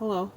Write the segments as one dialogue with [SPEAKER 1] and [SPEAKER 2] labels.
[SPEAKER 1] Hello.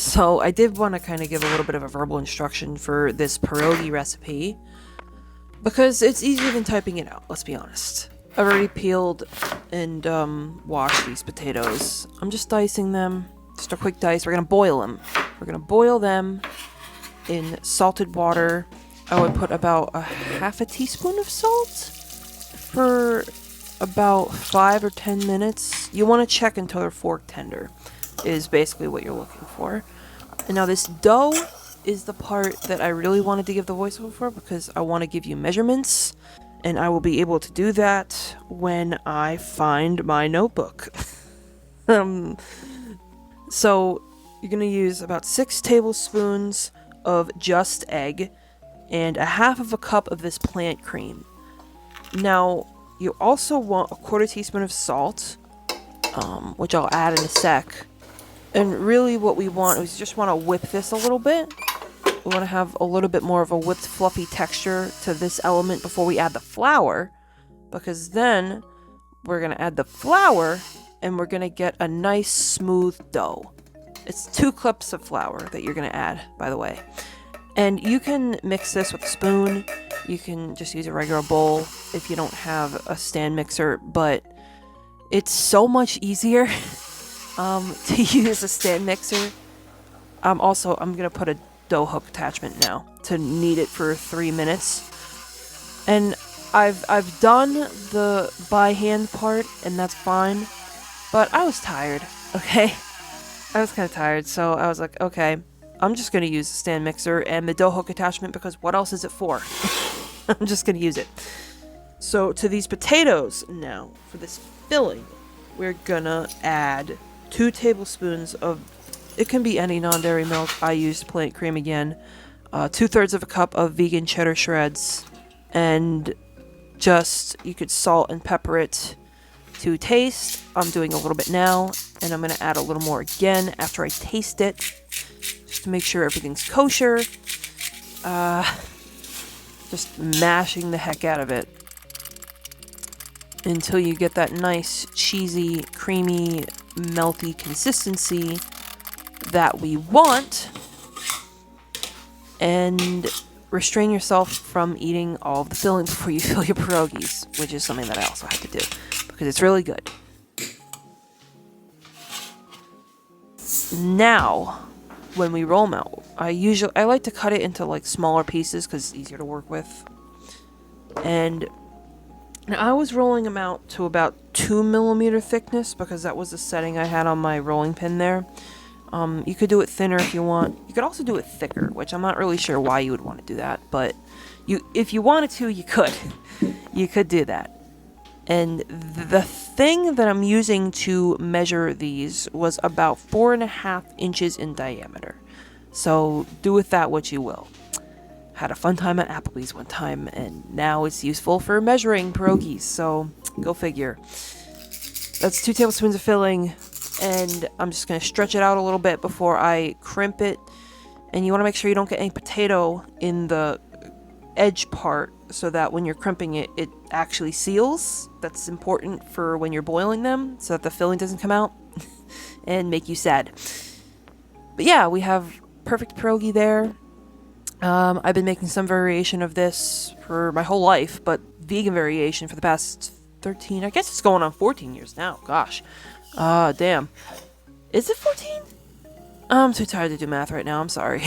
[SPEAKER 1] So I did want to kind of give a little bit of a verbal instruction for this pierogi recipe, because it's easier than typing it out, let's be honest. I've already peeled and washed these potatoes. I'm just dicing them, just a quick dice. We're going to boil them. We're going to boil them in salted water. I would put about a half a teaspoon of salt for about 5 or 10 minutes. You want to check until they're fork tender, is basically what you're looking for. And now this dough is the part that I really wanted to give the voiceover for, because I want to give you measurements, and I will be able to do that when I find my notebook. So you're going to use about 6 tablespoons of just egg and a half of a cup of this plant cream. Now, you also want a 1/4 teaspoon of salt, which I'll add in a sec. And really what we want is just want to whip this a little bit. We want to have a little bit more of a whipped fluffy texture to this element before we add the flour, because then we're going to add the flour and we're going to get a nice smooth dough. It's 2 cups of flour that you're going to add, by the way. And you can mix this with a spoon. You can just use a regular bowl if you don't have a stand mixer, but it's so much easier to use a stand mixer. I'm going to put a dough hook attachment now to knead it for 3 minutes. And I've done the by hand part, and that's fine, but I was tired, okay? I was kind of tired, so I was like, okay, I'm just going to use the stand mixer and the dough hook attachment, because what else is it for? I'm just going to use it. So to these potatoes now, for this filling, we're going to add 2 tablespoons of, it can be any non-dairy milk. I used plant cream again. 2/3 of a cup of vegan cheddar shreds. And just, you could salt and pepper it to taste. I'm doing a little bit now, and I'm going to add a little more again after I taste it, just to make sure everything's kosher. Just mashing the heck out of it until you get that nice, cheesy, creamy, melty consistency that we want. And restrain yourself from eating all of the filling before you fill your pierogies, which is something that I also have to do, because it's really good. Now, when we roll them out, I like to cut it into like smaller pieces because it's easier to work with. And I was rolling them out to about 2mm thickness, because that was the setting I had on my rolling pin there. You could do it thinner if you want. You could also do it thicker, which I'm not really sure why you would want to do that, but if you wanted to, you could. You could do that. And the thing that I'm using to measure these was about 4.5 inches in diameter. So do with that what you will. Had a fun time at Applebee's one time, and now it's useful for measuring pierogies, so go figure. That's 2 tablespoons of filling, and I'm just going to stretch it out a little bit before I crimp it. And you want to make sure you don't get any potato in the edge part, so that when you're crimping it, it actually seals. That's important for when you're boiling them, so that the filling doesn't come out and make you sad. But yeah, we have perfect pierogi there. I've been making some variation of this for my whole life, but vegan variation for the past 13, I guess it's going on 14 years now. Gosh. Damn. Is it 14? I'm too tired to do math right now, I'm sorry.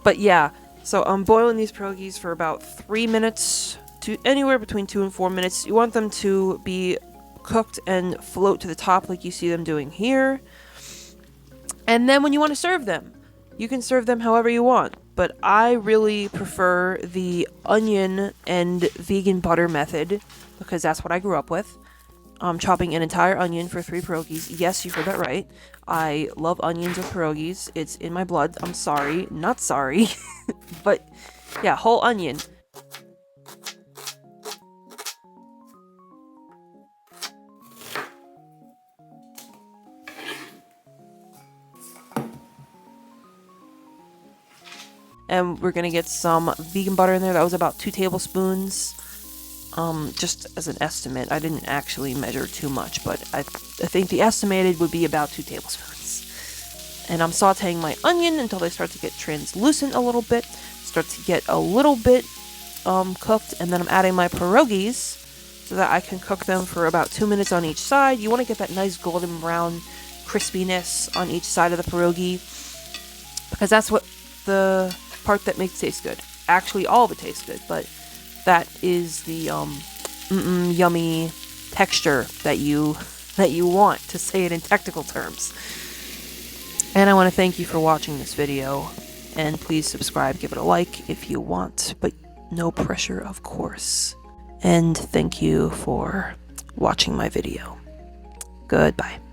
[SPEAKER 1] But yeah, so I'm boiling these pierogies for about 3 minutes, to anywhere between 2 and 4 minutes. You want them to be cooked and float to the top like you see them doing here. And then when you want to serve them, you can serve them however you want. But I really prefer the onion and vegan butter method, because that's what I grew up with. Chopping an entire onion for 3 pierogies. Yes, you heard that right. I love onions with pierogies. It's in my blood. I'm sorry. Not sorry. But yeah, whole onion. And we're gonna get some vegan butter in there. That was about 2 tablespoons. Just as an estimate. I didn't actually measure too much, but I think the estimated would be about 2 tablespoons. And I'm sauteing my onion until they start to get translucent a little bit, start to get a little bit cooked, and then I'm adding my pierogies so that I can cook them for about 2 minutes on each side. You want to get that nice golden brown crispiness on each side of the pierogi, because that's what the part that makes it taste good. Actually, all of it tastes good, but that is the yummy texture that you want, to say it in technical terms. And I want to thank you for watching this video, and please subscribe, give it a like if you want, but no pressure, of course. And thank you for watching my video. Goodbye.